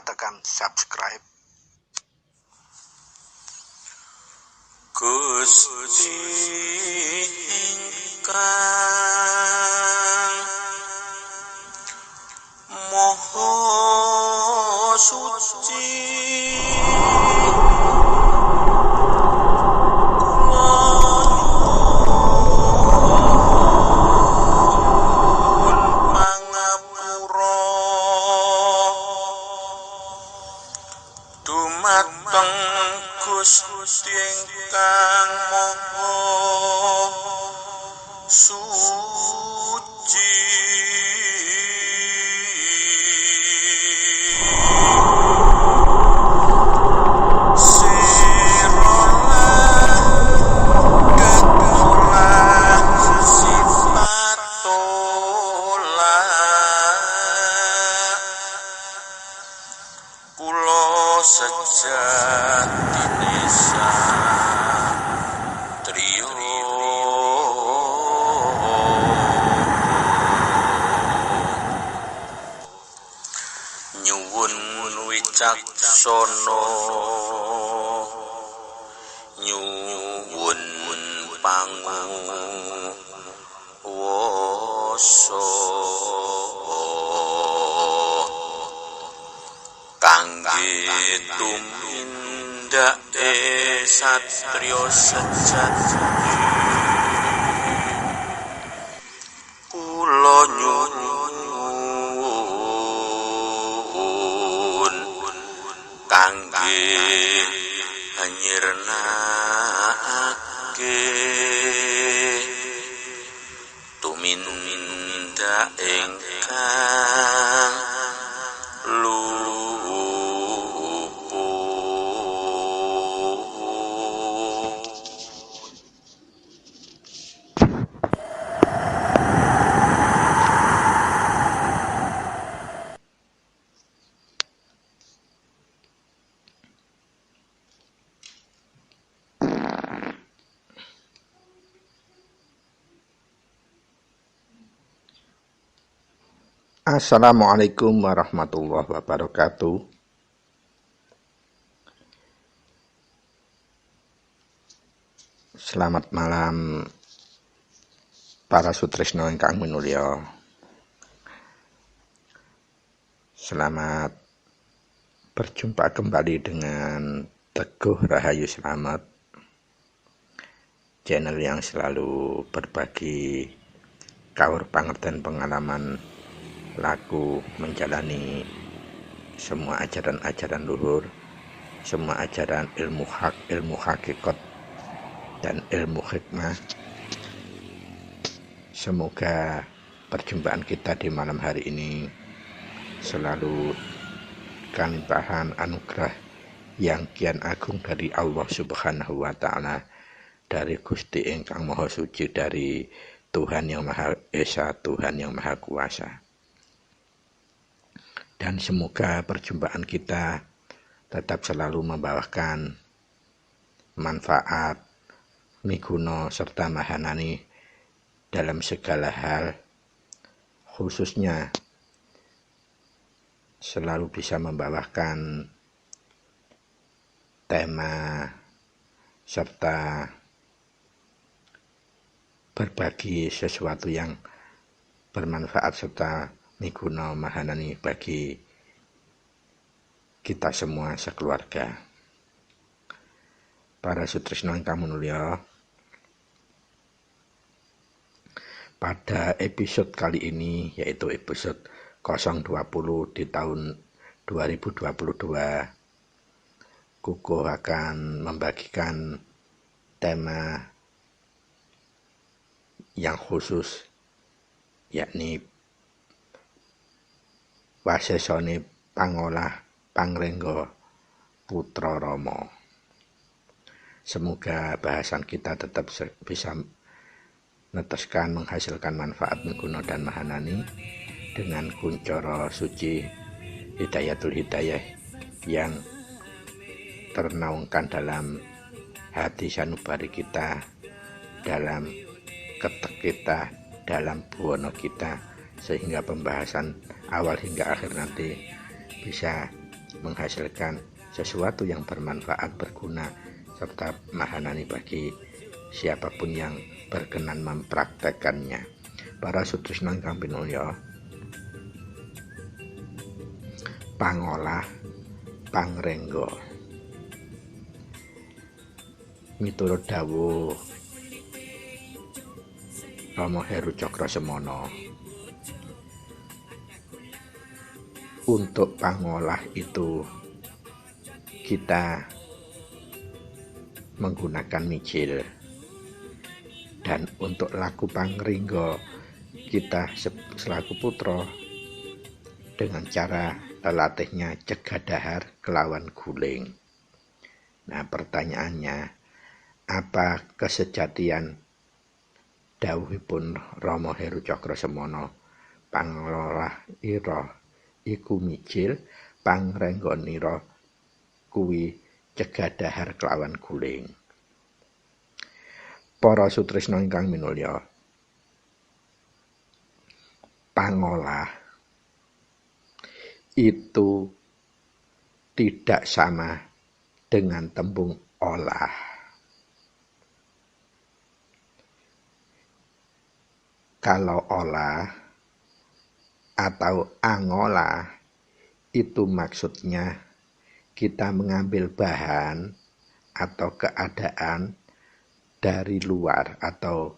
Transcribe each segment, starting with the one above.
tekan subscribe. Gusti ingkang Maha Suci, dumateng Gusti ingkang Maha Suci. Siralah katulah sipatolah kula sejatine satriya nyuwun wicaksana, nyuwun panguwasa kangge tumindake satriya sejati. Kula nyuwun kangge nyirnakake tumindak ingkang Assalamualaikum warahmatullahi wabarakatuh. Selamat malam para sutresna ingkang minulya. Selamat berjumpa kembali dengan Teguh Rahayu Slamet, channel yang selalu berbagi kaur pangerten pengalaman laku menjalani semua ajaran-ajaran luhur, semua ajaran ilmu hak, ilmu hakikat, dan ilmu hikmah. Semoga perjumpaan kita di malam hari ini selalu kalimpahan anugerah yang kian agung dari Allah Subhanahu wa Ta'ala, dari Gusti ingkang Maha Suci, dari Tuhan yang Maha Esa, Tuhan yang Maha Kuasa. Dan semoga perjumpaan kita tetap selalu membawakan manfaat, miguna, serta mahanani dalam segala hal, khususnya selalu bisa membawakan tema serta berbagi sesuatu yang bermanfaat serta miguna mahanani bagi kita semua sekeluarga. Para sutresna ingkang minulya, pada episode kali ini, yaitu episode 020 di tahun 2022, Kukuh akan membagikan tema yang khusus, yakni wasesane pangolah pangrengga putra Rama. Semoga bahasan kita tetap bisa neteskan, menghasilkan manfaat miguna dan mahanani dengan kuncara suci hidayatul hidayah yang ternaungkan dalam hati sanubari kita, dalam ketek kita, dalam buana kita, sehingga pembahasan awal hingga akhir nanti bisa menghasilkan sesuatu yang bermanfaat, berguna, serta mahanani bagi siapapun yang berkenan mempraktekannya. Para sutresna ingkang pinulya, pangolah pangrengga. Miturut dawuh Rama Heru Cakrasemana, untuk pangolah itu kita menggunakan mijil, dan untuk laku pangringga kita selaku putra dengan cara latihnya cegadahar kelawan guling. Nah, pertanyaannya, apa kesejatian dawuhipun Rama Heru Cakrasemana, pangolah ira iku mijil, pangrengganira kuwi cegadahar kelawan guling. Para sutresna ingkang minulya, pangolah itu tidak sama dengan tembung olah. Kalau olah atau angolah itu maksudnya kita mengambil bahan atau keadaan dari luar, atau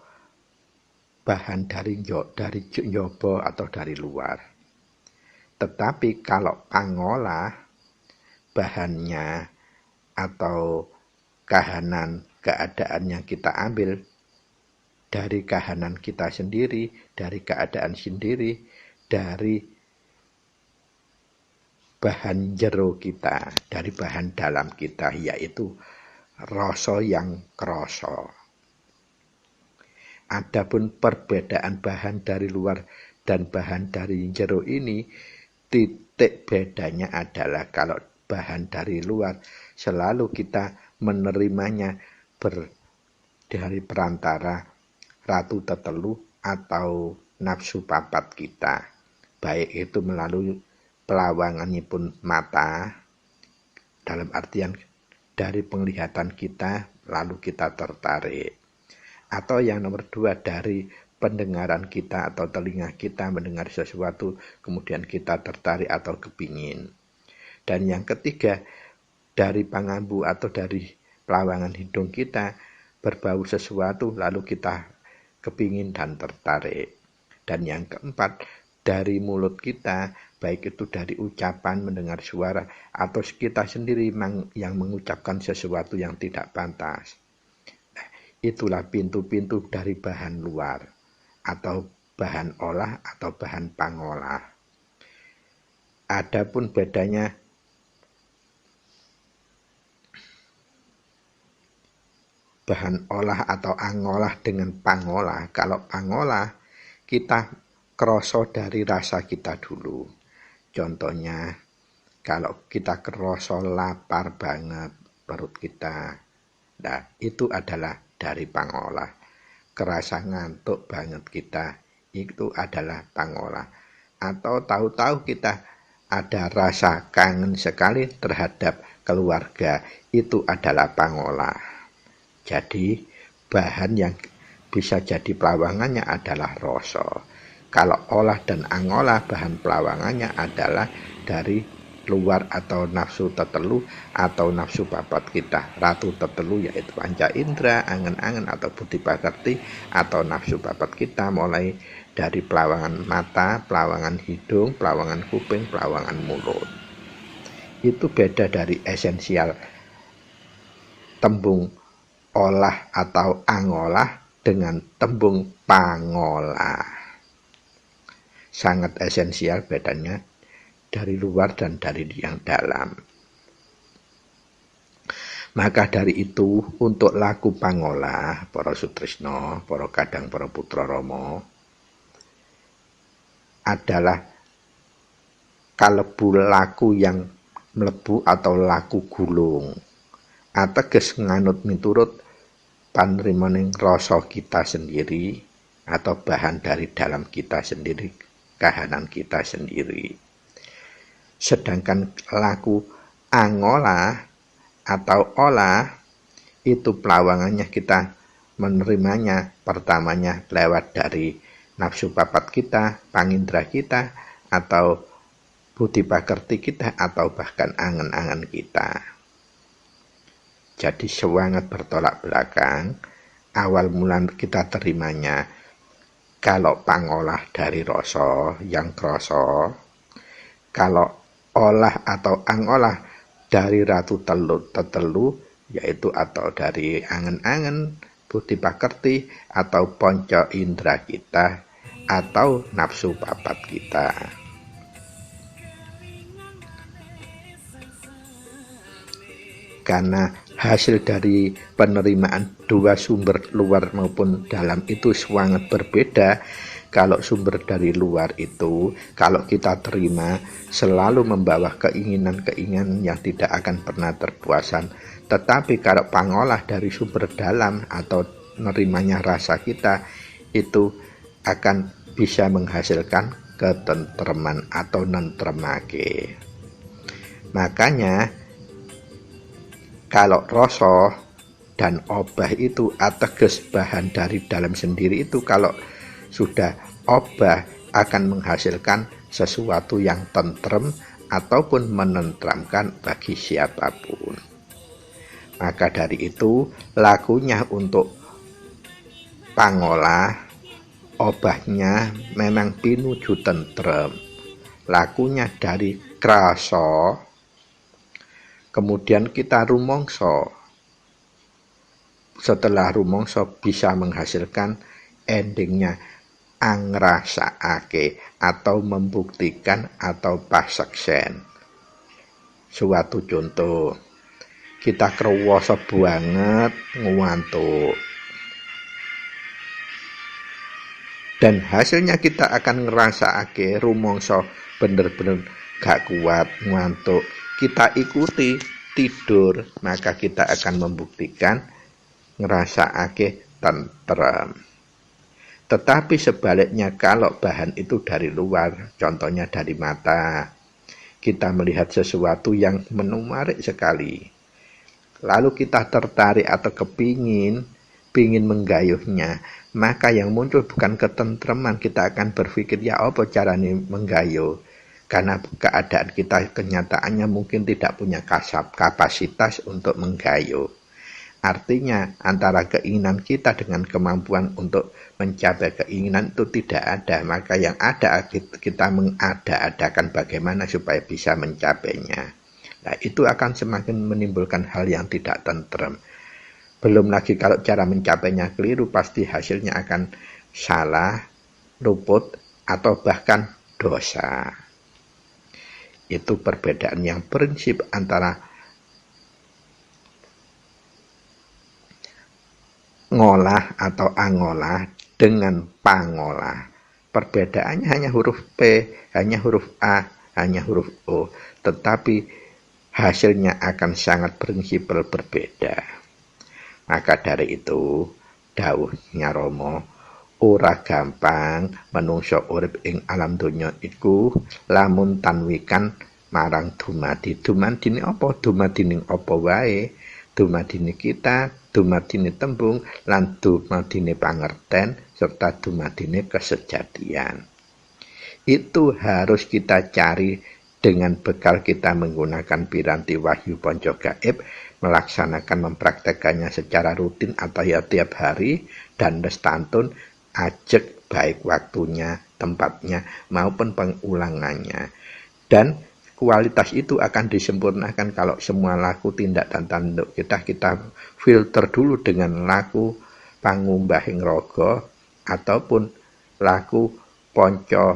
bahan dari nyoba atau dari luar. Tetapi kalau pangolah, bahannya atau kahanan keadaan yang kita ambil dari kahanan kita sendiri, dari keadaan sendiri, dari bahan jero kita, dari bahan dalam kita, yaitu rasa yang krasa. Adapun perbedaan bahan dari luar dan bahan dari jero ini, titik bedanya adalah kalau bahan dari luar selalu kita menerimanya dari perantara ratu tetelu atau nafsu papat kita, baik itu melalui pelawanganipun mata, dalam artian dari penglihatan kita lalu kita tertarik, atau yang nomor dua dari pendengaran kita atau telinga kita mendengar sesuatu kemudian kita tertarik atau kepingin, dan yang ketiga dari pangambu atau dari pelawangan hidung kita berbau sesuatu lalu kita kepingin dan tertarik, dan yang keempat dari mulut kita, baik itu dari ucapan, mendengar suara, atau kita sendiri yang mengucapkan sesuatu yang tidak pantas. Itulah pintu-pintu dari bahan luar, atau bahan olah, atau bahan pangolah. Adapun bedanya bahan olah atau angolah dengan pangolah. Kalau pangolah, kita kroso dari rasa kita dulu. Contohnya, kalau kita kroso lapar banget perut kita, nah itu adalah dari pangolah. Kerasa ngantuk banget kita, itu adalah pangolah. Atau tahu-tahu kita ada rasa kangen sekali terhadap keluarga, itu adalah pangolah. Jadi bahan yang bisa jadi pelawangannya adalah rasa. Kalau olah dan angolah, bahan pelawangannya adalah dari luar atau nafsu tetelu atau nafsu papat kita. Ratu tetelu yaitu panca indera, angen-angen atau budi pakerti, atau nafsu papat kita mulai dari pelawangan mata, pelawangan hidung, pelawangan kuping, pelawangan mulut. Itu beda dari esensial tembung olah atau angolah dengan tembung pangolah. Sangat esensial bedanya dari luar dan dari yang dalam. Maka dari itu, untuk laku pangolah, para sutresna, para kadang, para putra Rama, adalah kalebu laku yang mlebu atau laku gulung. Ateges nganut miturut panrimaning rasa kita sendiri atau bahan dari dalam kita sendiri, kahanan kita sendiri. Sedangkan laku angola atau olah itu pelawangannya kita menerimanya pertamanya lewat dari nafsu papat kita, pangindra kita, atau budi pakerti kita, atau bahkan angan-angan kita. Jadi sangat bertolak belakang. Awal mula kita terimanya kalau pangolah dari rasa yang kroso, kalau olah atau angolah dari ratu tetelu, yaitu atau dari angen-angen, budi pakerti, atau ponco indra kita, atau nafsu papat kita. Karena hasil dari penerimaan dua sumber luar maupun dalam itu sangat berbeda. Kalau sumber dari luar itu, kalau kita terima, selalu membawa keinginan-keinginan yang tidak akan pernah terpuasan. Tetapi kalau pangolah dari sumber dalam atau menerimanya rasa kita, itu akan bisa menghasilkan ketentreman atau nentremake. Makanya kalau rasa dan obah itu ateges bahan dari dalam sendiri itu, kalau sudah obah akan menghasilkan sesuatu yang tentrem ataupun menentramkan bagi siapapun. Maka dari itu lakunya untuk pangolah, obahnya memang pinuju tentrem. Lakunya dari krasa, kemudian kita rumangsa. Setelah rumangsa bisa menghasilkan endingnya angrasakake atau membuktikan atau pasaksen. Suatu contoh, kita krewasa banget ngantuk, dan hasilnya kita akan ngerasakake rumangsa bener-bener gak kuat ngantuk, kita ikuti tidur, maka kita akan membuktikan ngerasakake tentrem. Tetapi sebaliknya kalau bahan itu dari luar, contohnya dari mata, kita melihat sesuatu yang menarik sekali, lalu kita tertarik atau kepingin menggayuhnya, maka yang muncul bukan ketentreman, kita akan berpikir ya apa caranya menggayuh, karena keadaan kita kenyataannya mungkin tidak punya kapasitas untuk menggayuh. Artinya antara keinginan kita dengan kemampuan untuk mencapai keinginan itu tidak ada, maka yang ada kita mengada-adakan bagaimana supaya bisa mencapainya. Nah, itu akan semakin menimbulkan hal yang tidak tentrem. Belum lagi kalau cara mencapainya keliru, pasti hasilnya akan salah, luput, atau bahkan dosa. Itu perbedaan yang prinsip antara ngolah atau angolah dengan pangolah. Perbedaannya hanya huruf P, hanya huruf A, hanya huruf O, tetapi hasilnya akan sangat prinsipal berbeda. Maka dari itu dawuhnya Rama, ora gampang menungso urip ing alam donya iku lamun tanwikan marang dumadi. Dumadine apa? Dumadine apa wae. Dumadine kita, dumadine tembung, lan dumadine pangerten, serta dumadine kesejatian. Itu harus kita cari dengan bekal kita menggunakan piranti wahyu ponco gaib, melaksanakan mempraktekannya secara rutin atau ya tiap hari, dan lestantun ajek baik waktunya, tempatnya, maupun pengulangannya. Dan kualitas itu akan disempurnakan kalau semua laku, tindak, dan tanduk kita filter dulu dengan laku pangumbahing raga ataupun laku ponco,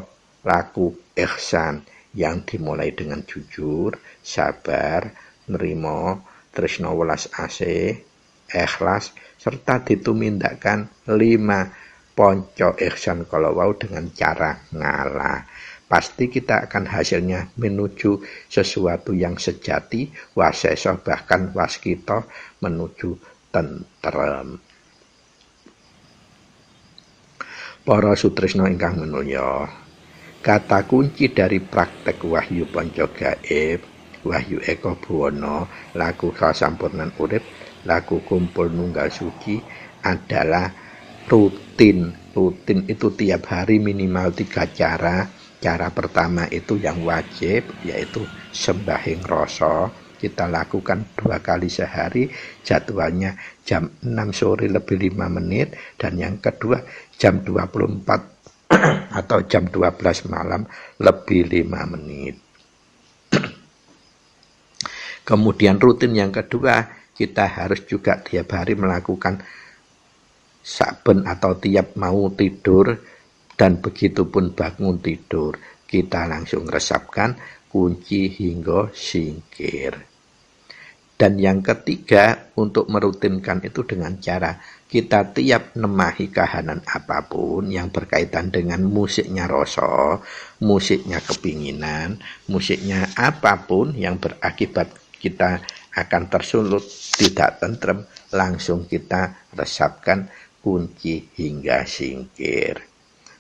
laku ihsan yang dimulai dengan jujur, sabar, nerimo, tresna welas asih, ikhlas, serta ditumindakan 5 ponco ihsan kalau wau dengan cara ngalah. Pasti kita akan hasilnya menuju sesuatu yang sejati, wasesa bahkan waskita menuju tentrem. Para sutresna ingkang minulya, Kata kunci dari praktek wahyu panca gaib, wahyu Eko Buwono, laku kasampurnan urip, laku kumpul nunggal suci adalah rutin. Rutin itu tiap hari minimal 3 cara. Cara pertama itu yang wajib, yaitu sembahyang rasa. Kita lakukan 2 kali sehari, jadwalnya jam 6 sore lebih 5 menit, dan yang kedua jam 24 atau jam 12 malam lebih 5 menit. Kemudian rutin yang kedua, kita harus juga tiap hari melakukan saben atau tiap mau tidur dan begitu pun bangun tidur, kita langsung resapkan kunci hingga singkir. Dan yang ketiga, untuk merutinkan itu dengan cara kita tiap nemahi kahanan apapun yang berkaitan dengan musiknya rasa, musiknya kepinginan, musiknya apapun yang berakibat kita akan tersulut, tidak tentrem, langsung kita resapkan kunci hingga singkir.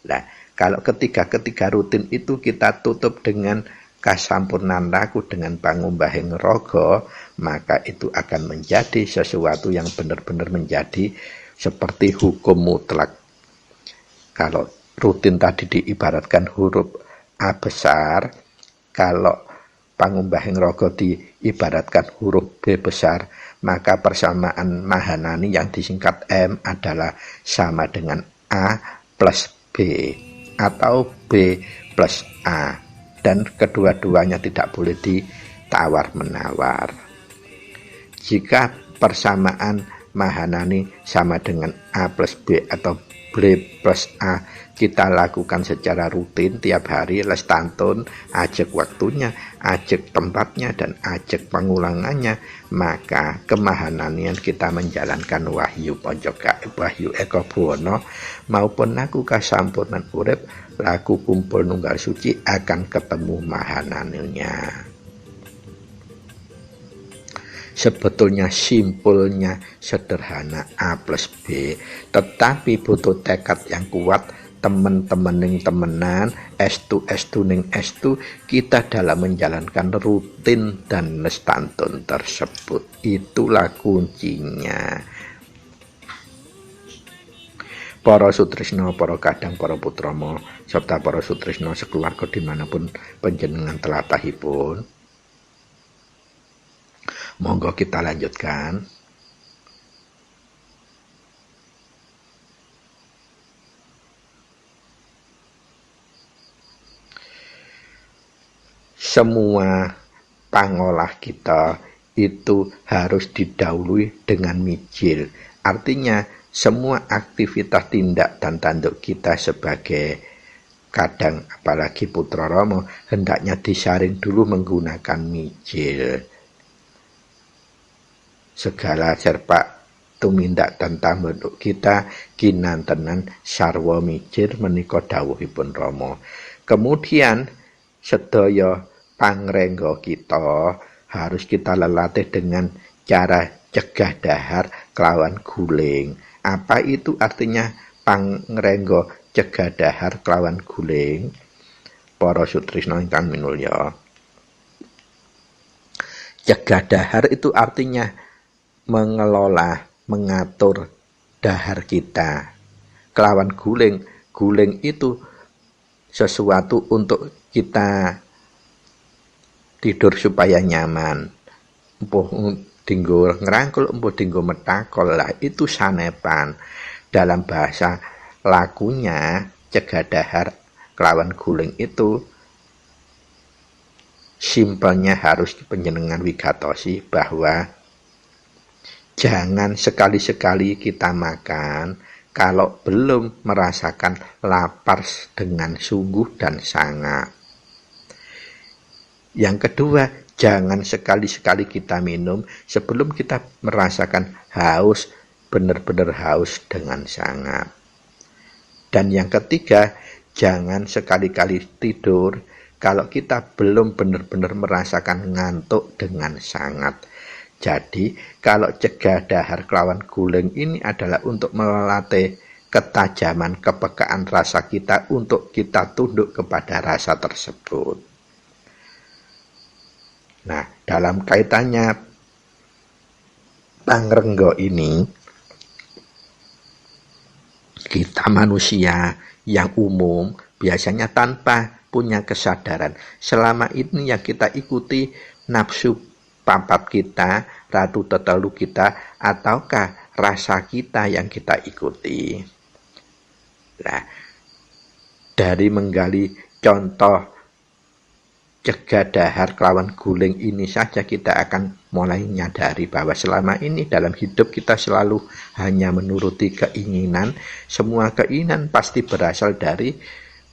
Nah, kalau ketiga rutin itu kita tutup dengan kasampurnan laku dengan pangumbahing raga, maka itu akan menjadi sesuatu yang benar-benar menjadi seperti hukum mutlak. Kalau rutin tadi diibaratkan huruf A besar, kalau pangumbahing raga diibaratkan huruf B besar, maka persamaan Mahanani yang disingkat M adalah sama dengan A plus B atau B plus A. Dan kedua-duanya tidak boleh ditawar-menawar. Jika persamaan Mahanani sama dengan A plus B atau B plus A, kita lakukan secara rutin tiap hari, lestantun, ajak waktunya, ajak tempatnya, dan ajak pengulangannya, maka kemahananian kita menjalankan wahyu panca gaib, wahyu Eko Buwono maupun laku kasampurnan urip, laku kumpul nunggal suci akan ketemu mahananinya. Sebetulnya simpulnya sederhana A plus B, tetapi butuh tekad yang kuat, teman-teman ning temenan, estu ning estu, kita dalam menjalankan rutin dan lestantun tersebut. Itulah kuncinya. Para sutresna, para kadang, para putrama, serta para sutresna sekeluarga dimanapun panjenengan telatahipun, monggo kita lanjutkan. Semua pangolah kita itu harus didahului dengan mijil. Artinya semua aktivitas tindak dan tanduk kita sebagai kadang, apalagi putra Rama, hendaknya disaring dulu menggunakan mijil. Segala serpak tumindak dan tambenduk kita kinantenan sarwa mijil menika dawuhipun Rama. Kemudian sedaya pangrengga kita harus kita lelatih dengan cara cegah dahar kelawan guling. Apa itu artinya pangrengga cegah dahar kelawan guling? Para sutresna ingkang minulya, cegah dahar itu artinya mengelola, mengatur dahar kita. Kelawan guling, guling itu sesuatu untuk kita tidur supaya nyaman. Empuh dinggo ngerangkul, empuh dinggo metakol, lah itu sanepan. Dalam bahasa lakunya cegah dahar kelawan guling itu simpelnya harus panjenengan wigatosi bahwa jangan sekali-sekali kita makan kalau belum merasakan lapar dengan sungguh dan sangat. Yang kedua, jangan sekali-sekali kita minum sebelum kita merasakan haus, benar-benar haus dengan sangat. Dan yang ketiga, jangan sekali-kali tidur kalau kita belum benar-benar merasakan ngantuk dengan sangat. Jadi, kalau cegah dahar kelawan guling ini adalah untuk melatih ketajaman, kepekaan rasa kita untuk kita tunduk kepada rasa tersebut. Nah, dalam kaitannya pangrenggo ini, kita manusia yang umum biasanya tanpa punya kesadaran. Selama ini yang kita ikuti nafsu papat kita, ratu tetelu kita, ataukah rasa kita yang kita ikuti. Nah, dari menggali contoh Cegadahar kelawan guling ini saja kita akan mulai menyadari bahwa selama ini dalam hidup kita selalu hanya menuruti keinginan. Semua keinginan pasti berasal dari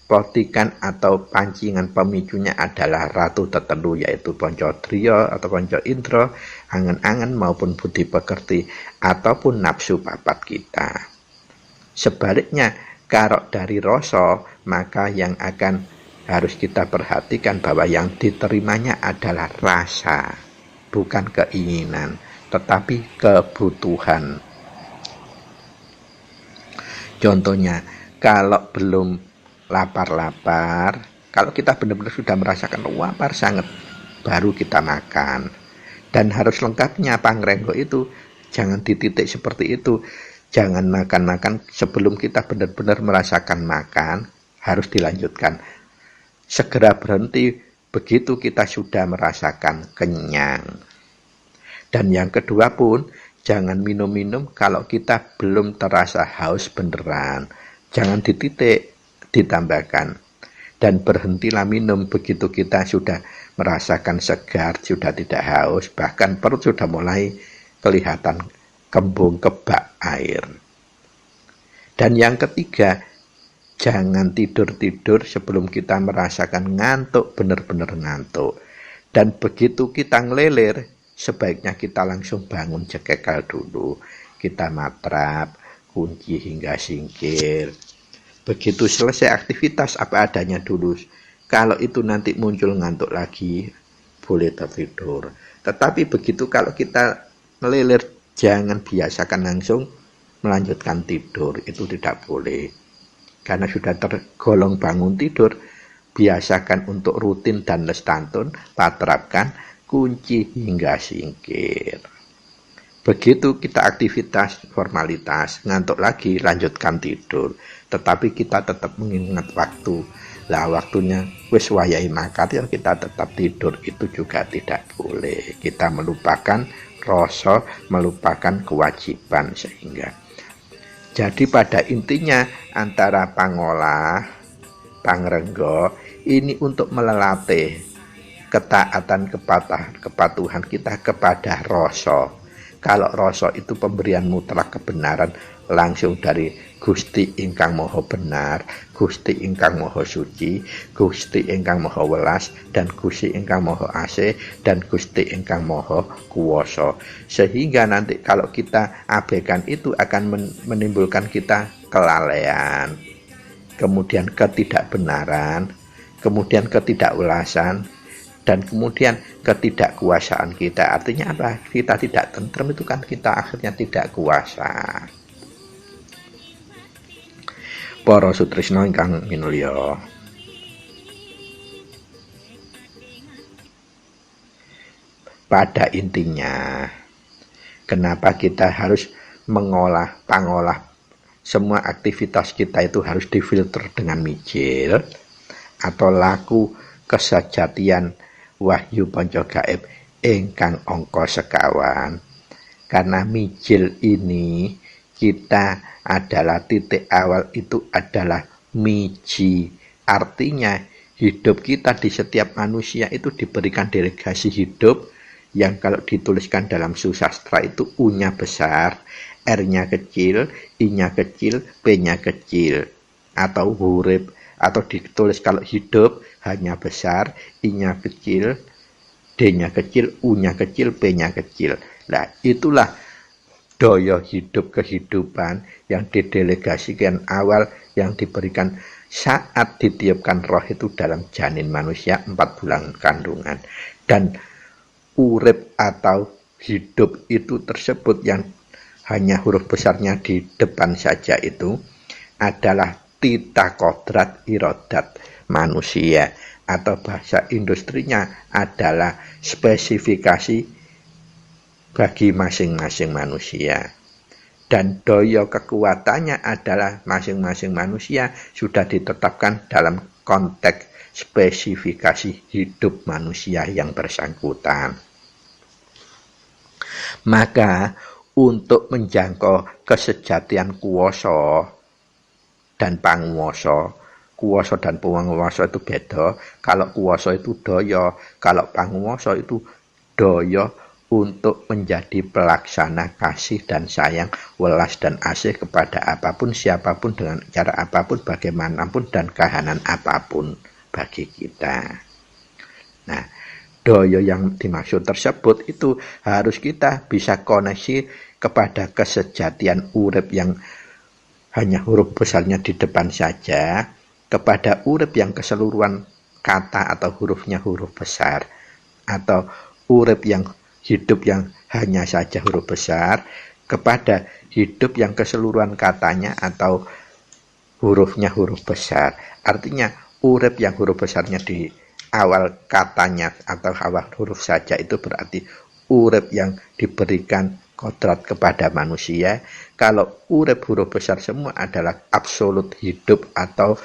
plotikan atau pancingan pemicunya adalah ratu tetelu, yaitu Poncodriya atau Ponco Indra, angan-angan maupun budi pekerti ataupun nafsu papat kita. Sebaliknya, kalau dari rasa, maka yang akan harus kita perhatikan bahwa yang diterimanya adalah rasa, bukan keinginan, tetapi kebutuhan. Contohnya, kalau belum lapar-lapar, kalau kita benar-benar sudah merasakan lapar sangat, baru kita makan. Dan harus lengkapnya pangrenggo itu, jangan dititik seperti itu. Jangan makan-makan sebelum kita benar-benar merasakan makan, harus dilanjutkan. Segera berhenti begitu kita sudah merasakan kenyang. Dan yang kedua pun, jangan minum-minum kalau kita belum terasa haus beneran. Jangan dititik, ditambahkan. Dan berhentilah minum begitu kita sudah merasakan segar, sudah tidak haus, bahkan perut sudah mulai kelihatan kembung kebak air. Dan yang ketiga, jangan tidur-tidur sebelum kita merasakan ngantuk, benar-benar ngantuk. Dan begitu kita ngelilir, sebaiknya kita langsung bangun cekekal dulu. Kita matrap, kunci hingga singkir. Begitu selesai aktivitas apa adanya dulu. Kalau itu nanti muncul ngantuk lagi, boleh tertidur. Tetapi begitu kalau kita ngelilir, jangan biasakan langsung melanjutkan tidur. Itu tidak boleh. Karena sudah tergolong bangun tidur, biasakan untuk rutin dan lestantun, patrapkan kunci hingga singkir. Begitu kita aktivitas formalitas, ngantuk lagi, lanjutkan tidur. Tetapi kita tetap mengingat waktu. Lah waktunya wis wayahe makat ya kita tetap tidur, itu juga tidak boleh. Kita melupakan rasa, melupakan kewajiban sehingga. Jadi pada intinya antara pangolah, pangrenggo ini untuk melatih ketaatan kepatuhan kita kepada rasa. Kalau rasa itu pemberian mutlak kebenaran langsung dari Gusti ingkang Maha Benar, Gusti ingkang Maha Suci, Gusti ingkang Maha Welas, dan Gusti ingkang Maha Asih, dan Gusti ingkang Maha Kuwasa. Sehingga nanti kalau kita abaikan itu akan menimbulkan kita kelalaian, kemudian ketidakbenaran, kemudian ketidakulasan, dan kemudian ketidakkuasaan kita. Artinya apa? Kita tidak tentrem, itu kan kita akhirnya tidak kuasa. Para sutresna ingkang minulya, pada intinya kenapa kita harus pangolah semua aktivitas kita itu harus difilter dengan mijil atau laku kesejatian wahyu panca gaib ingkang angka sekawan. Karena mijil ini kita adalah titik awal, itu adalah miji. Artinya hidup kita di setiap manusia itu diberikan delegasi hidup yang kalau dituliskan dalam susastra itu U-nya besar, R-nya kecil, I-nya kecil, P-nya kecil, atau hurib, atau ditulis kalau hidup hanya besar, I-nya kecil, D-nya kecil, U-nya kecil, P-nya kecil. Nah, itulah daya hidup kehidupan yang didelegasikan awal yang diberikan saat ditiupkan roh itu dalam janin manusia 4 bulan kandungan. Dan urip atau hidup itu tersebut yang hanya huruf besarnya di depan saja itu adalah tita kodrat irodat manusia, atau bahasa industrinya adalah spesifikasi bagi masing-masing manusia. Dan daya kekuatannya adalah masing-masing manusia sudah ditetapkan dalam konteks spesifikasi hidup manusia yang bersangkutan. Maka untuk menjangkau kesejatian kuwasa dan panguwasa, kuwasa dan panguwasa itu beda. Kalau kuwasa itu daya, kalau panguwasa itu daya untuk menjadi pelaksana kasih dan sayang, welas dan asih kepada apapun, siapapun, dengan cara apapun, bagaimanapun, dan kahanan apapun bagi kita. Nah, daya yang dimaksud tersebut itu harus kita bisa koneksi kepada kesejatian urip yang hanya huruf besarnya di depan saja, kepada urip yang keseluruhan kata atau hurufnya huruf besar, atau urip yang hidup yang hanya saja huruf besar, kepada hidup yang keseluruhan katanya atau hurufnya huruf besar. Artinya urip yang huruf besarnya di awal katanya atau awal huruf saja itu berarti urip yang diberikan kodrat kepada manusia. Kalau urip huruf besar semua adalah absolut hidup atau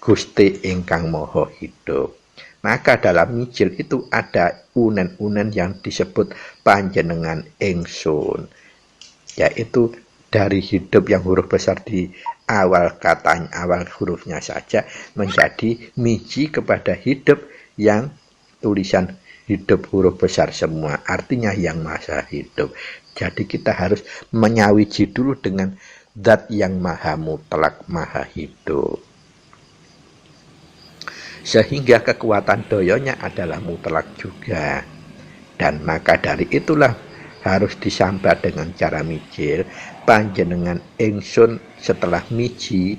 Gusti ingkang moho hidup. Maka dalam mijil itu ada unen-unen yang disebut panjenengan ingsun, yaitu dari hidup yang huruf besar di awal katanya, awal hurufnya saja, menjadi miji kepada hidup yang tulisan hidup huruf besar semua, artinya yang maha hidup. Jadi kita harus menyawiji dulu dengan zat yang maha mutlak, maha hidup. Sehingga kekuatan dayanya adalah mutlak juga. Dan maka dari itulah harus disambat dengan cara mijil, panjenengan ingsun setelah miji,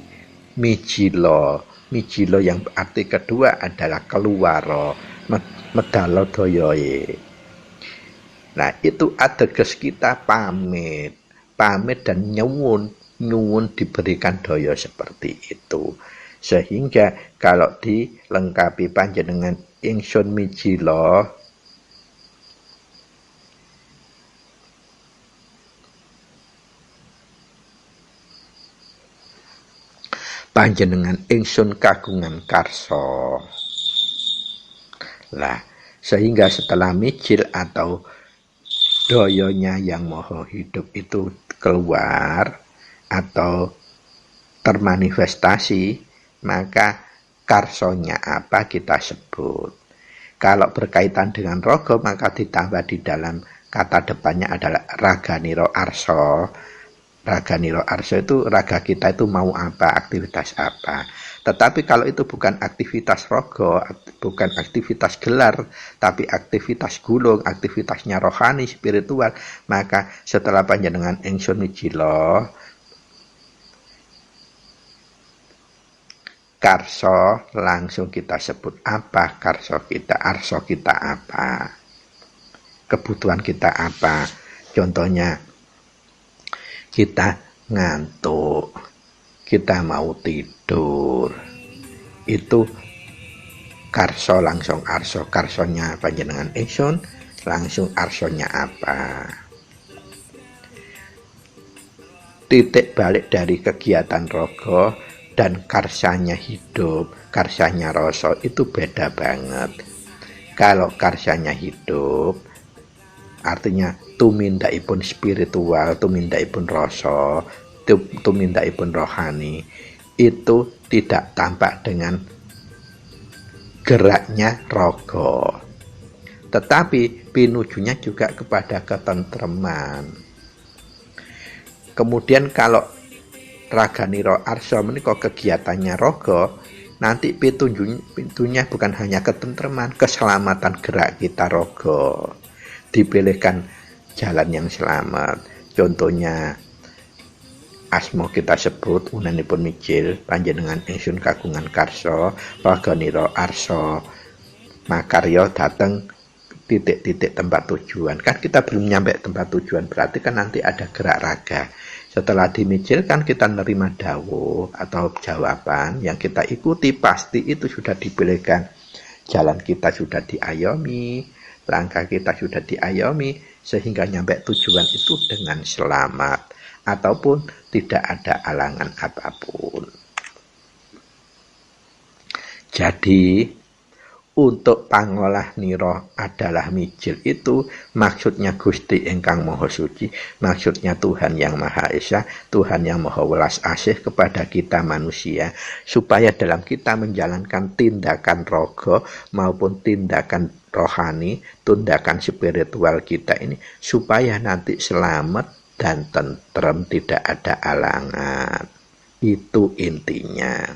mijilo. Mijilo yang arti kedua adalah keluaro, medalo doyoe. Nah, itu ateges kita pamit dan nyuwun diberikan daya seperti itu. Sehingga kalau dilengkapi panjenengan ingsun mijilo, panjenengan ingsun kagungan karso. Lah, sehingga setelah mijil atau dayanya yang moho hidup itu keluar atau termanifestasi, maka karsonya apa kita sebut. Kalau berkaitan dengan rogo, maka ditambah di dalam kata depannya adalah raganiro arso. Raganiro arso itu raga kita itu mau apa, aktivitas apa. Tetapi kalau itu bukan aktivitas rogo, bukan aktivitas gelar, tapi aktivitas gulung, aktivitasnya rohani, spiritual, maka setelah panjenengan ingsun mijilo, karso langsung kita sebut apa karso kita, arso kita apa, kebutuhan kita apa. Contohnya kita ngantuk, kita mau tidur, itu karso langsung arso, karsonya panjenengan ingsun, langsung arsonya apa. Titik balik dari kegiatan rogo dan karsanya hidup, karsanya rasa itu beda banget. Kalau karsanya hidup, artinya tumindaipun spiritual, tumindaipun rasa, tumindaipun rohani, itu tidak tampak dengan geraknya rogo, tetapi pinujunya juga kepada ketentreman. Kemudian kalau raganiro arso menika kegiatannya rogo, nanti pintunya bukan hanya ketentreman, keselamatan gerak kita rogo, dipilihkan jalan yang selamat. Contohnya asmo kita sebut unanipun mijil, panjenengan ingsun kagungan karso, raganiro arso, makaryo dateng titik-titik tempat tujuan. Kan kita belum nyampe tempat tujuan, berarti kan nanti ada gerak raga. Setelah dimijil kan kita nerima dawuh atau jawaban yang kita ikuti, pasti itu sudah dipilihkan. Jalan kita sudah diayomi, langkah kita sudah diayomi, sehingga nyampe tujuan itu dengan selamat ataupun tidak ada halangan apapun. Jadi untuk pangolah niro adalah mijil itu maksudnya Gusti ingkang Maha Suci, maksudnya Tuhan yang Maha Esa, Tuhan yang Maha Welas Asih kepada kita manusia, supaya dalam kita menjalankan tindakan rogo maupun tindakan rohani, tindakan spiritual kita ini, supaya nanti selamat dan tentrem, tidak ada halangan. Itu intinya.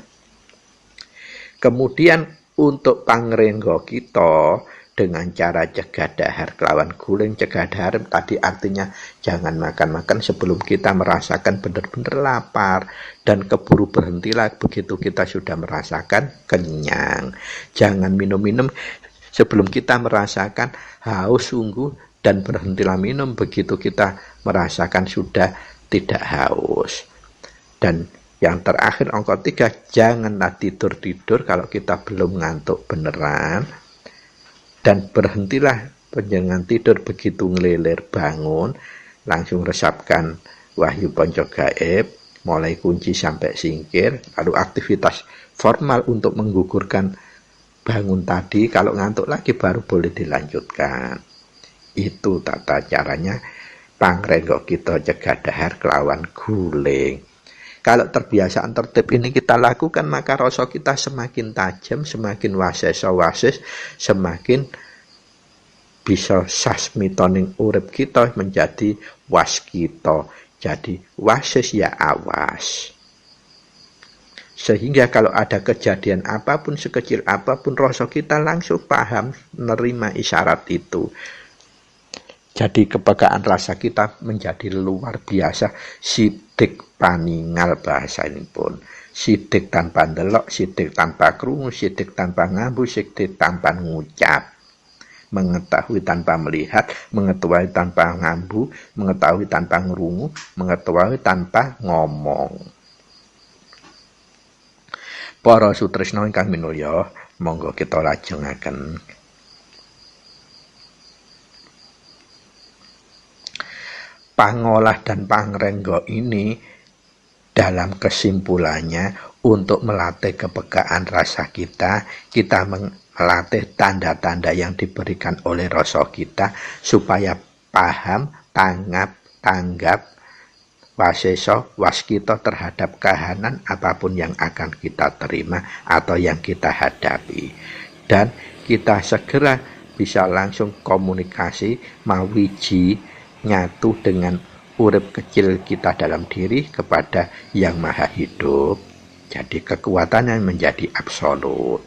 Kemudian untuk pangrenggo kita dengan cara cegah dahar kelawan guling. Cegah dahar tadi artinya jangan makan-makan sebelum kita merasakan benar-benar lapar, dan keburu berhentilah begitu kita sudah merasakan kenyang. Jangan minum-minum sebelum kita merasakan haus sungguh, dan berhentilah minum begitu kita merasakan sudah tidak haus. Dan yang terakhir angka 3, janganlah tidur-tidur kalau kita belum ngantuk beneran, dan berhentilah jangan tidur begitu ngelilir bangun, langsung resapkan wahyu ponco gaib, mulai kunci sampai singkir, lalu aktivitas formal untuk menggugurkan bangun tadi, kalau ngantuk lagi baru boleh dilanjutkan. Itu tata caranya pangrenggo kita cegah dahar kelawan guling. Kalau terbiasaan tertib ini kita lakukan, maka rasa kita semakin tajam, semakin wasis, semakin bisa sasmitoning urip kita menjadi waskita. Jadi wasis ya awas. Sehingga kalau ada kejadian apapun, sekecil apapun, rasa kita langsung paham, menerima isyarat itu. Jadi kepekaan rasa kita menjadi luar biasa. Sidik paningal bahasa ini pun. Sidik tanpa ndelok, sidik tanpa krungu, sidik tanpa ngambu, sidik tanpa ngucap. Mengetahui tanpa melihat, mengetahui tanpa ngambu, mengetahui tanpa ngerungu, mengetahui tanpa ngomong. Para sutresna ingkang minulya, monggo kita lajengaken. Pangolah dan pangrenggo ini dalam kesimpulannya untuk melatih kepekaan rasa kita melatih tanda-tanda yang diberikan oleh rasa kita supaya paham, tanggap, waseso, waskita terhadap kahanan apapun yang akan kita terima atau yang kita hadapi. Dan kita segera bisa langsung komunikasi, mawiji, nyatu dengan urip kecil kita dalam diri kepada yang maha hidup. Jadi kekuatannya menjadi absolut.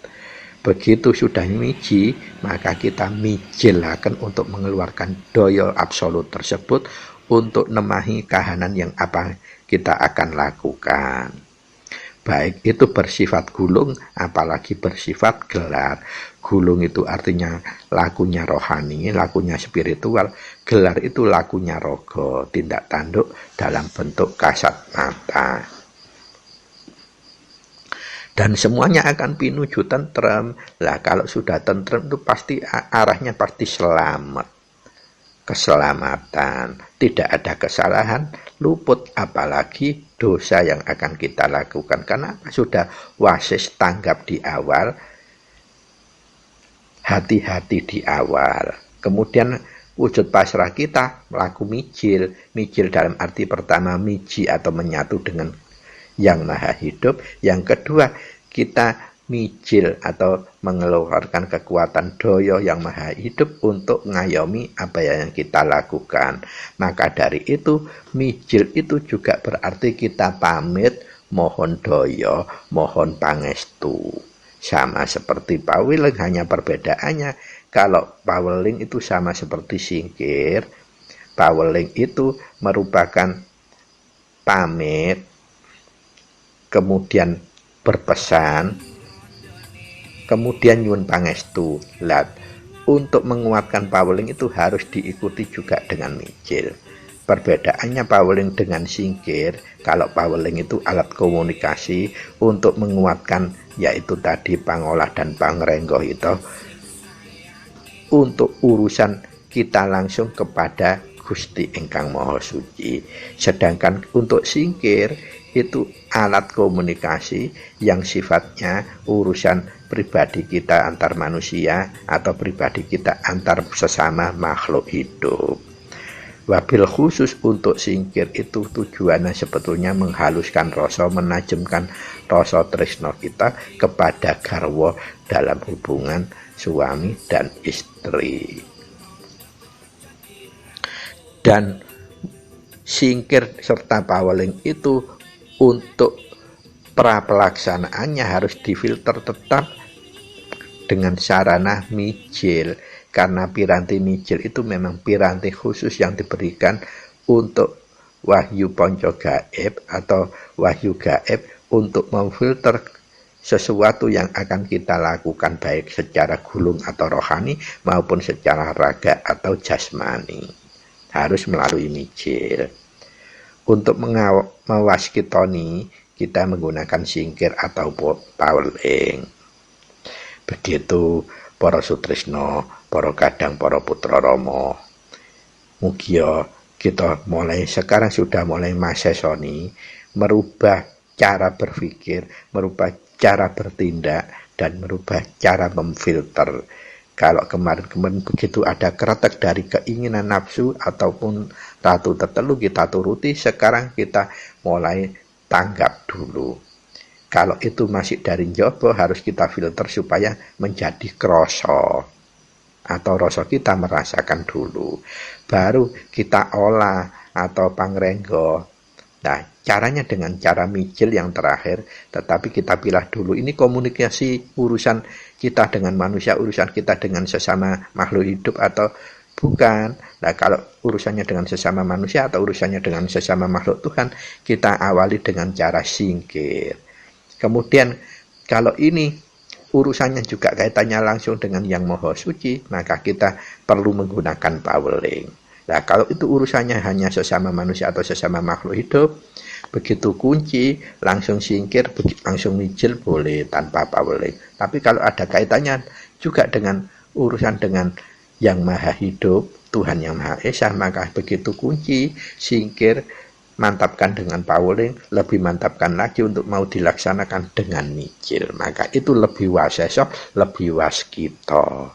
Begitu sudah miji, maka kita mijilaken untuk mengeluarkan daya absolut tersebut untuk nemahi kahanan yang apa kita akan lakukan. Baik itu bersifat gulung, apalagi bersifat gelar. Gulung itu artinya lakunya rohani, lakunya spiritual. Gelar itu lakunya rogo, tindak tanduk dalam bentuk kasat mata. Dan semuanya akan pinuju tentrem. Lah kalau sudah tentrem itu pasti arahnya pasti selamat. Keselamatan, tidak ada kesalahan, luput apalagi dosa yang akan kita lakukan. Karena sudah wasis tanggap di awal, hati-hati di awal. Kemudian wujud pasrah kita melaku mijil dalam arti pertama miji atau menyatu dengan yang maha hidup. Yang kedua kita mijil atau mengeluarkan kekuatan doyo yang maha hidup untuk ngayomi apa yang kita lakukan. Maka dari itu mijil itu juga berarti kita pamit, mohon doyo, mohon pangestu. Sama seperti paweling, hanya perbedaannya kalau paweling itu sama seperti singkir. Paweling itu merupakan pamit, kemudian berpesan, kemudian nyuwun pangestu. Untuk menguatkan paweling itu harus diikuti juga dengan mijil. Perbedaannya paweling dengan singkir, kalau paweling itu alat komunikasi untuk menguatkan, yaitu tadi pangolah dan pangrenggoh itu, untuk urusan kita langsung kepada Gusti Ingkang Maha Suci. Sedangkan untuk singkir itu alat komunikasi yang sifatnya urusan pribadi kita antar manusia atau pribadi kita antar sesama makhluk hidup. Wabil khusus untuk singkir itu tujuannya sebetulnya menghaluskan rasa, menajamkan rasa tresno kita kepada garwa dalam hubungan suami dan istri. Dan singkir serta paweling itu untuk pra pelaksanaannya harus difilter tetap dengan sarana mijil, karena piranti mijil itu memang piranti khusus yang diberikan untuk wahyu ponco gaib atau wahyu gaib untuk memfilter sesuatu yang akan kita lakukan baik secara gulung atau rohani maupun secara raga atau jasmani, harus melalui mijil. Untuk mewaskitoni kita menggunakan singkir atau paweling. Begitu para sutrisno, para kadang, para putra rama. Mugia kita sekarang sudah mulai masesoni merubah cara berpikir, merubah cara bertindak, dan merubah cara memfilter. Kalau kemarin-kemarin begitu ada kretek dari keinginan nafsu ataupun ratu tertelu kita turuti, sekarang kita mulai tanggap dulu. Kalau itu masih dari njobo harus kita filter supaya menjadi kroso, atau rasa kita merasakan dulu, baru kita olah atau pangrenggo. Nah, caranya dengan cara mijil yang terakhir, tetapi kita pilah dulu ini komunikasi urusan kita dengan manusia, urusan kita dengan sesama makhluk hidup atau bukan. Nah, kalau urusannya dengan sesama manusia atau urusannya dengan sesama makhluk Tuhan, kita awali dengan cara singkir. Kemudian kalau ini urusannya juga kaitannya langsung dengan Yang Maha Suci, maka kita perlu menggunakan paweling. Nah, kalau itu urusannya hanya sesama manusia atau sesama makhluk hidup, begitu kunci langsung singkir, langsung mijil boleh tanpa paweling. Tapi kalau ada kaitannya juga dengan urusan dengan Yang Maha Hidup, Tuhan Yang Maha Esa, maka begitu kunci singkir mantapkan dengan paweling, lebih mantapkan lagi untuk mau dilaksanakan dengan mijil. Maka itu lebih waseso, lebih waskito.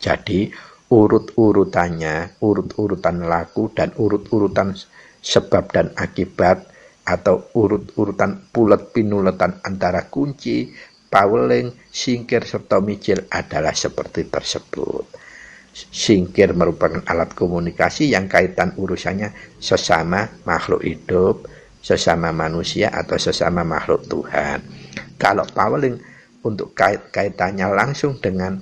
Jadi urut-urutannya, urut-urutan laku dan urut-urutan sebab dan akibat, atau urut-urutan pulet pinuletan antara kunci, paweling, singkir serta mijil adalah seperti tersebut. Singkir merupakan alat komunikasi yang kaitan urusannya sesama makhluk hidup, sesama manusia atau sesama makhluk Tuhan. Kalau paweling untuk kaitannya langsung dengan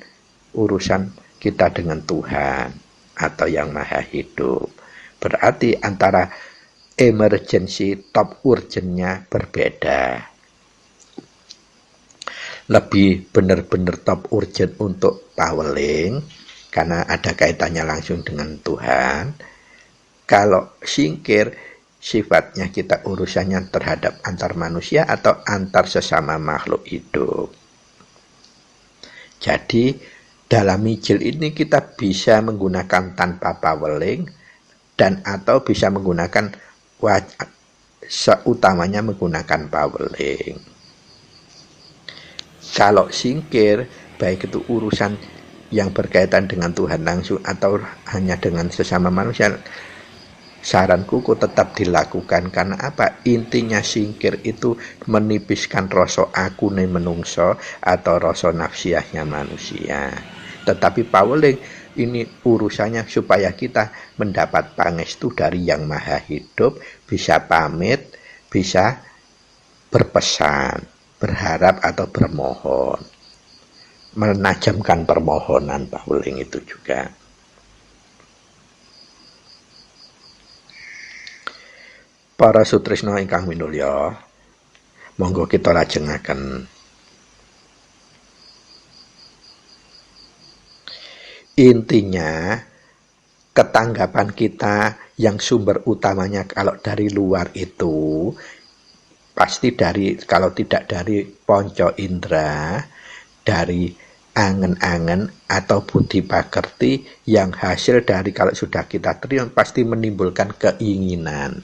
urusan kita dengan Tuhan atau Yang Maha Hidup. Berarti antara emergency top urgentnya berbeda. Lebih benar-benar top urgent untuk paweling karena ada kaitannya langsung dengan Tuhan. Kalau singkir sifatnya kita urusannya terhadap antar manusia atau antar sesama makhluk hidup. Jadi dalam mijil ini kita bisa menggunakan tanpa paweling dan atau bisa menggunakan seutamanya menggunakan paweling. Kalau singkir baik itu urusan yang berkaitan dengan Tuhan langsung atau hanya dengan sesama manusia, saranku kok tetap dilakukan. Karena apa? Intinya singkir itu menipiskan rasa akune menungso atau rasa nafsiahnya manusia. Tetapi paweling ini urusannya supaya kita mendapat pangestu dari Yang Maha Hidup, bisa pamit, bisa berpesan, berharap atau bermohon. Menajamkan permohonan paweling itu juga. Para sutrisno ingkang minulya, monggo kita lajengaken. Intinya ketanggapan kita yang sumber utamanya kalau dari luar itu pasti kalau tidak dari ponco indera, dari angen-angen atau budi pakerti yang hasil dari kalau sudah kita terima pasti menimbulkan keinginan.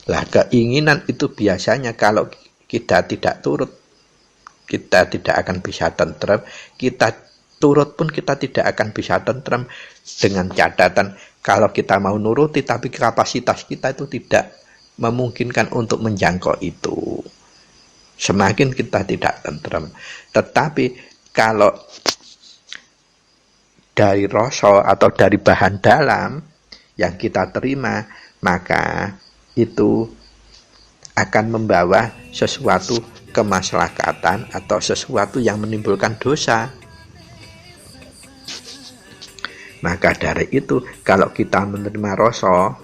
Lah keinginan itu biasanya kalau kita tidak turut, kita tidak akan bisa tentrem. Kita turut pun kita tidak akan bisa tentrem, dengan catatan kalau kita mau nuruti tapi kapasitas kita itu tidak memungkinkan untuk menjangkau itu, semakin kita tidak tentrem. Tetapi kalau dari rasa atau dari bahan dalam yang kita terima, maka itu akan membawa sesuatu kemaslahatan atau sesuatu yang menimbulkan dosa. Maka dari itu kalau kita menerima rasa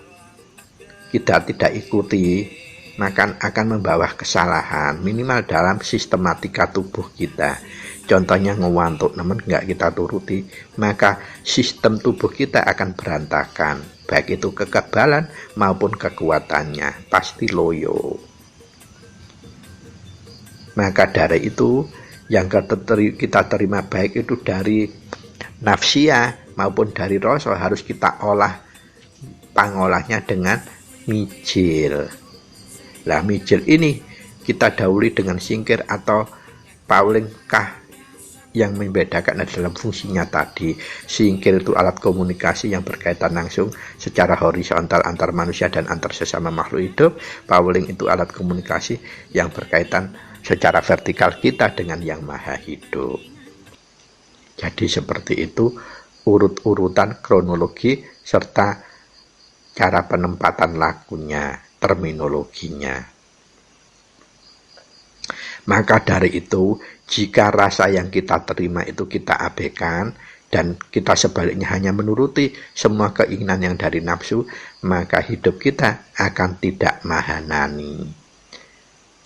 kita tidak ikuti, maka akan membawa kesalahan minimal dalam sistematika tubuh kita. Contohnya ngewantuk, namun nggak kita turuti, maka sistem tubuh kita akan berantakan, baik itu kekebalan maupun kekuatannya, pasti loyo. Maka dari itu yang kita terima baik itu dari nafsia maupun dari rasa harus kita olah, pangolahnya dengan mijil. Lah mijil ini kita dahului dengan singkir atau paulingkah yang membedakan dalam fungsinya tadi. Singkir itu alat komunikasi yang berkaitan langsung secara horizontal antar manusia dan antar sesama makhluk hidup. Pauling itu alat komunikasi yang berkaitan secara vertikal kita dengan yang maha hidup. Jadi seperti itu urut-urutan kronologi serta cara penempatan lakunya, terminologinya. Maka dari itu, jika rasa yang kita terima itu kita abaikan, dan kita sebaliknya hanya menuruti semua keinginan yang dari nafsu, maka hidup kita akan tidak mahanani.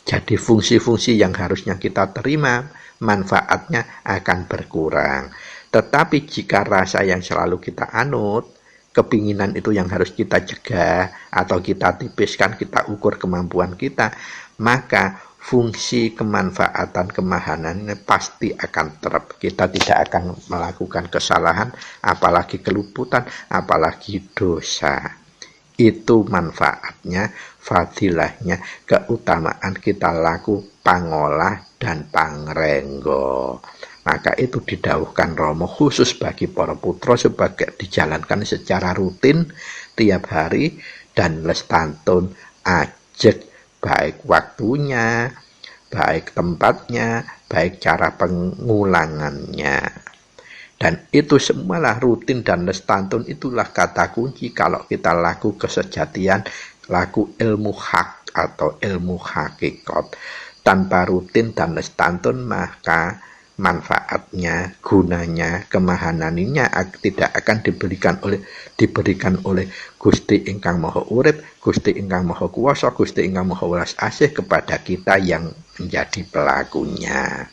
Jadi fungsi-fungsi yang harusnya kita terima, manfaatnya akan berkurang. Tetapi jika rasa yang selalu kita anut, kepinginan itu yang harus kita cegah atau kita tipiskan, kita ukur kemampuan kita, maka fungsi kemanfaatan kemahanan ini pasti akan terap. Kita tidak akan melakukan kesalahan, apalagi keluputan, apalagi dosa. Itu manfaatnya, fadilahnya, keutamaan kita laku pangolah dan pangrenggo. Maka itu didhawuhkan Rama khusus bagi para putra sebagai dijalankan secara rutin tiap hari dan lestantun ajek, baik waktunya, baik tempatnya, baik cara pengulangannya. Dan itu semualah rutin dan lestantun, itulah kata kunci kalau kita laku kesejatian, laku ilmu hak atau ilmu hakikat. Tanpa rutin dan lestantun maka manfaatnya, gunanya, kemahananinya tidak akan diberikan oleh Gusti ingkang Maha Urip, Gusti ingkang Maha Kuwasa, Gusti ingkang Maha Welas Asih kepada kita yang menjadi pelakunya.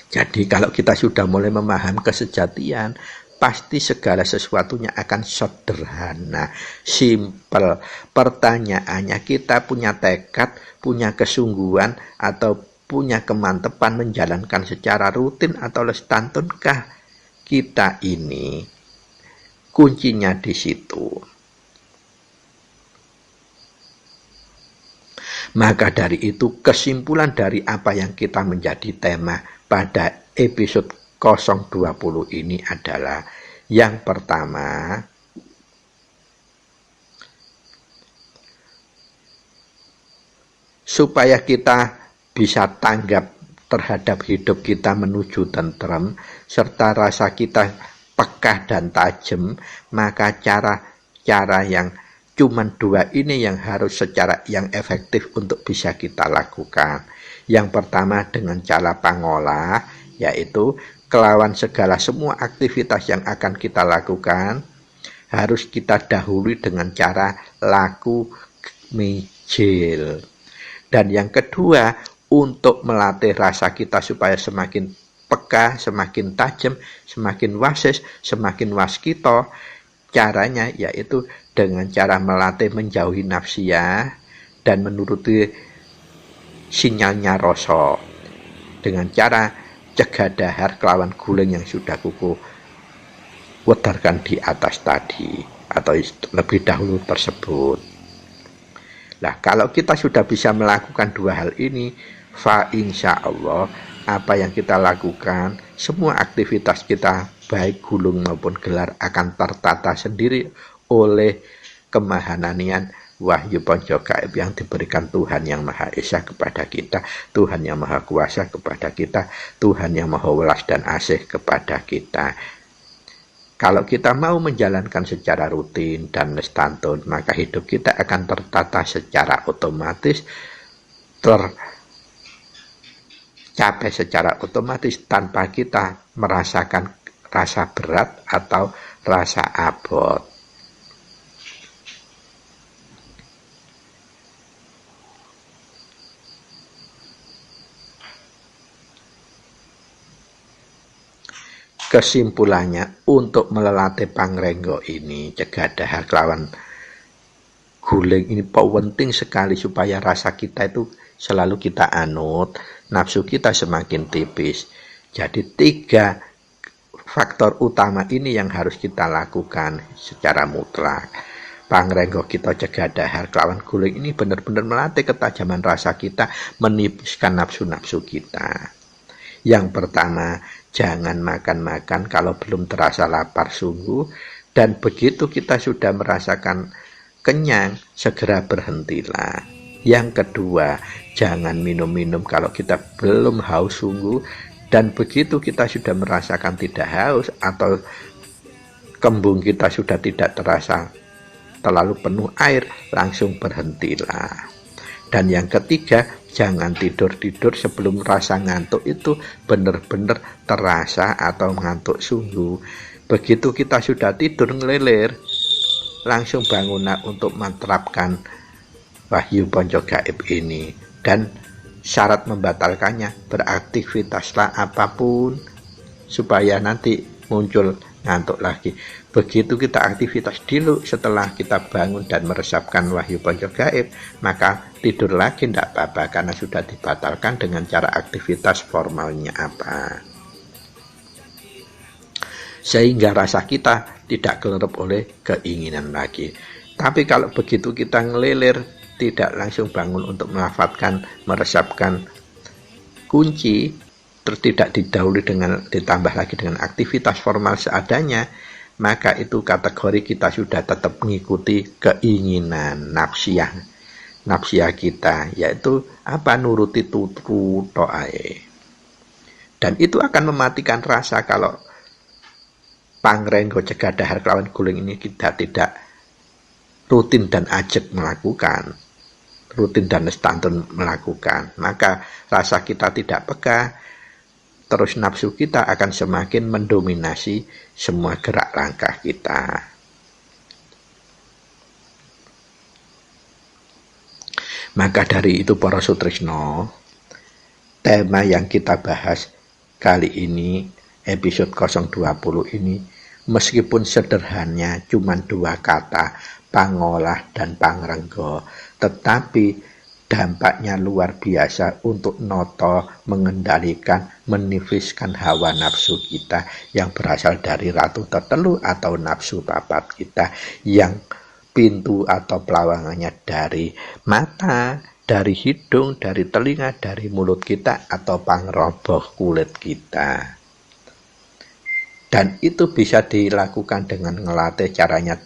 Jadi kalau kita sudah mulai memahami kesejatian, pasti segala sesuatunya akan sederhana, simpel. Pertanyaannya, kita punya tekad, punya kesungguhan, atau punya kemantepan menjalankan secara rutin atau lestantunkah kita ini? Kuncinya di situ. Maka dari itu kesimpulan dari apa yang kita menjadi tema pada episode 020 ini adalah yang pertama, supaya kita bisa tanggap terhadap hidup kita menuju tentrem, serta rasa kita pekah dan tajam, maka cara-cara yang cuman dua ini yang harus secara yang efektif untuk bisa kita lakukan. Yang pertama dengan cara pangolah, yaitu kelawan segala semua aktivitas yang akan kita lakukan, harus kita dahului dengan cara laku mijil. Dan yang kedua, untuk melatih rasa kita supaya semakin peka, semakin tajam, semakin wasis, semakin waskito. Caranya yaitu dengan cara melatih menjauhi nafsiyah dan menuruti sinyalnya rasa. Dengan cara cegah dahar kelawan guling yang sudah kuku wedarkan di atas tadi atau lebih dahulu tersebut. Nah, kalau kita sudah bisa melakukan dua hal ini, fa insya Allah apa yang kita lakukan, semua aktivitas kita baik gulung maupun gelar akan tertata sendiri oleh kemahananian wahyu ponco gaib yang diberikan Tuhan yang Maha Esa kepada kita, Tuhan yang Maha Kuasa kepada kita, Tuhan yang Maha Welas dan Asih kepada kita. Kalau kita mau menjalankan secara rutin dan lestantun, maka hidup kita akan tertata secara otomatis, tercapai secara otomatis tanpa kita merasakan rasa berat atau rasa abot. Kesimpulannya, untuk melatih pangrenggo ini, cegah dahar kelawan guling ini penting sekali supaya rasa kita itu selalu kita anut, nafsu kita semakin tipis. Jadi 3 faktor utama ini yang harus kita lakukan secara mutlak. Pangrenggo kita cegah dahar kelawan guling ini benar-benar melatih ketajaman rasa kita, menipiskan nafsu-nafsu kita. Yang pertama, jangan makan-makan kalau belum terasa lapar sungguh, dan begitu kita sudah merasakan kenyang, segera berhentilah. Yang kedua, jangan minum-minum kalau kita belum haus sungguh, dan begitu kita sudah merasakan tidak haus atau kembung kita sudah tidak terasa terlalu penuh air, langsung berhentilah. Dan yang ketiga, jangan tidur-tidur sebelum rasa ngantuk itu benar-benar terasa atau ngantuk sungguh. Begitu kita sudah tidur ngelilir, langsung bangunlah untuk menerapkan wahyu ponco gaib ini. Dan syarat membatalkannya, beraktivitaslah apapun supaya nanti muncul ngantuk lagi. Begitu kita aktivitas dulu, setelah kita bangun dan meresapkan wahyu ponco gaib, maka tidur lagi tidak apa-apa karena sudah dibatalkan dengan cara aktivitas formalnya apa. Sehingga rasa kita tidak kelerep oleh keinginan lagi. Tapi kalau begitu kita ngelilir, tidak langsung bangun untuk melafadzkan, meresapkan kunci, terus tidak didahului dengan ditambah lagi dengan aktivitas formal seadanya, maka itu kategori kita sudah tetap mengikuti keinginan nafsiyah kita, yaitu apa, nuruti tutru to'ae. Dan itu akan mematikan rasa kalau pangrenggo cegah dahar kelawan guling ini kita tidak rutin dan ajak melakukan, rutin dan lestantun melakukan, maka rasa kita tidak peka, terus nafsu kita akan semakin mendominasi semua gerak langkah kita. Maka dari itu para sutrisno, tema yang kita bahas kali ini, episode 020 ini, meskipun sederhananya cuma 2 kata, pangolah dan pangrenggo, tetapi dampaknya luar biasa untuk noto, mengendalikan, menifiskan hawa nafsu kita yang berasal dari ratu tetelu atau nafsu papat kita yang pintu atau pelawangannya dari mata, dari hidung, dari telinga, dari mulut kita atau pangroboh kulit kita. Dan itu bisa dilakukan dengan ngelatih caranya,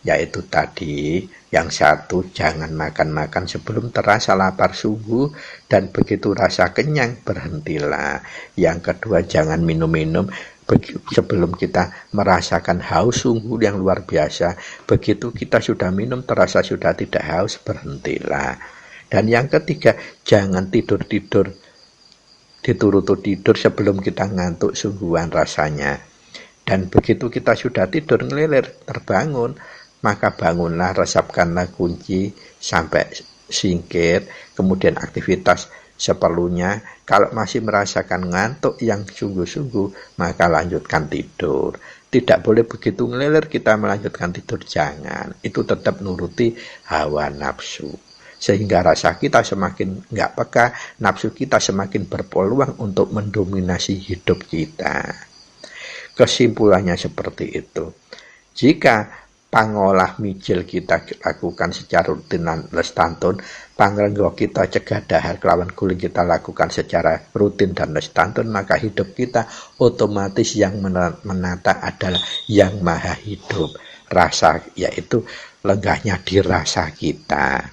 yaitu tadi, yang satu, jangan makan-makan sebelum terasa lapar sungguh, dan begitu rasa kenyang, berhentilah. Yang kedua, jangan minum-minum sebelum kita merasakan haus sungguh yang luar biasa. Begitu kita sudah minum, terasa sudah tidak haus, berhentilah. Dan yang ketiga, jangan tidur-tidur, diturutu tidur sebelum kita ngantuk sungguhan rasanya. Dan begitu kita sudah tidur ngelilir, terbangun, maka bangunlah, resapkanlah kunci sampai singkir, kemudian aktivitas seperlunya. Kalau masih merasakan ngantuk yang sungguh-sungguh, maka lanjutkan tidur. Tidak boleh begitu ngelilir kita melanjutkan tidur, jangan. Itu tetap nuruti hawa nafsu. Sehingga rasa kita semakin nggak peka, nafsu kita semakin berpeluang untuk mendominasi hidup kita. Kesimpulannya seperti itu. Jika pangolah mijil kita lakukan secara rutin lestantun, pangrenggo kita cegah dahar kelawan guling kita lakukan secara rutin dan lestantun, maka hidup kita otomatis yang menata adalah yang maha hidup. Rasa, yaitu lenggahnya di rasa kita.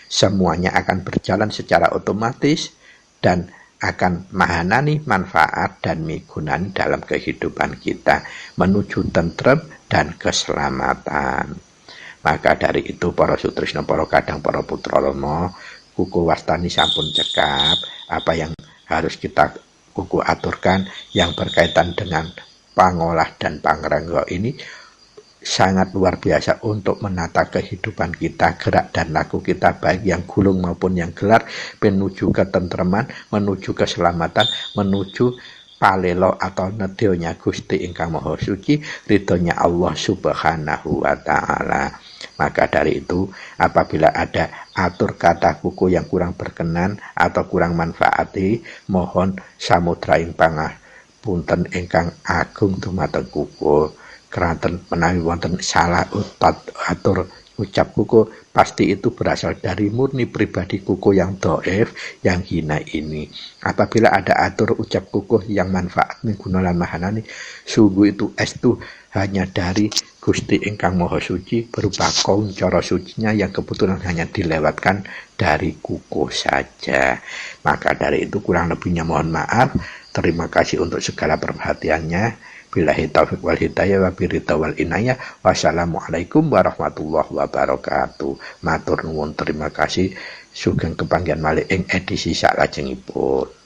Semuanya akan berjalan secara otomatis dan akan mahanani manfaat dan migunan dalam kehidupan kita menuju tentrem dan keselamatan. Maka dari itu para sutrisna, para kadang, para putra lomo, kuku wastani sampun cekap apa yang harus kita kuku aturkan yang berkaitan dengan pangolah dan pangrenggo ini sangat luar biasa untuk menata kehidupan kita, gerak dan laku kita baik yang gulung maupun yang gelar, menuju ketentreman, menuju keselamatan, menuju palelo atau nedilnya Gusti ingkang Maha Suci, ridhonya Allah Subhanahu wa Ta'ala. Maka dari itu, apabila ada atur kata kuku yang kurang berkenan atau kurang manfaati, mohon samudraing pangapunten ingkang agung dumateng kuku. Keranten menawi wonten salah atur ucap kuku, pasti itu berasal dari murni pribadi kuku yang dhaif, yang hina ini. Apabila ada atur ucap kuku yang manfaat miguna lan mahanani, sungguh itu estu hanya dari Gusti ingkang Maha Suci berupa kaum cara sucinya yang kebetulan hanya dilewatkan dari kuku saja. Maka dari itu kurang lebihnya mohon maaf. Terima kasih untuk segala perhatiannya. Billahi taufiq wal hidayah wa birita wal inayah. Wassalamualaikum warahmatullahi wabarakatuh. Matur nuwun, terima kasih. Sugeng kepanggihan malih ing edisi salajengipun.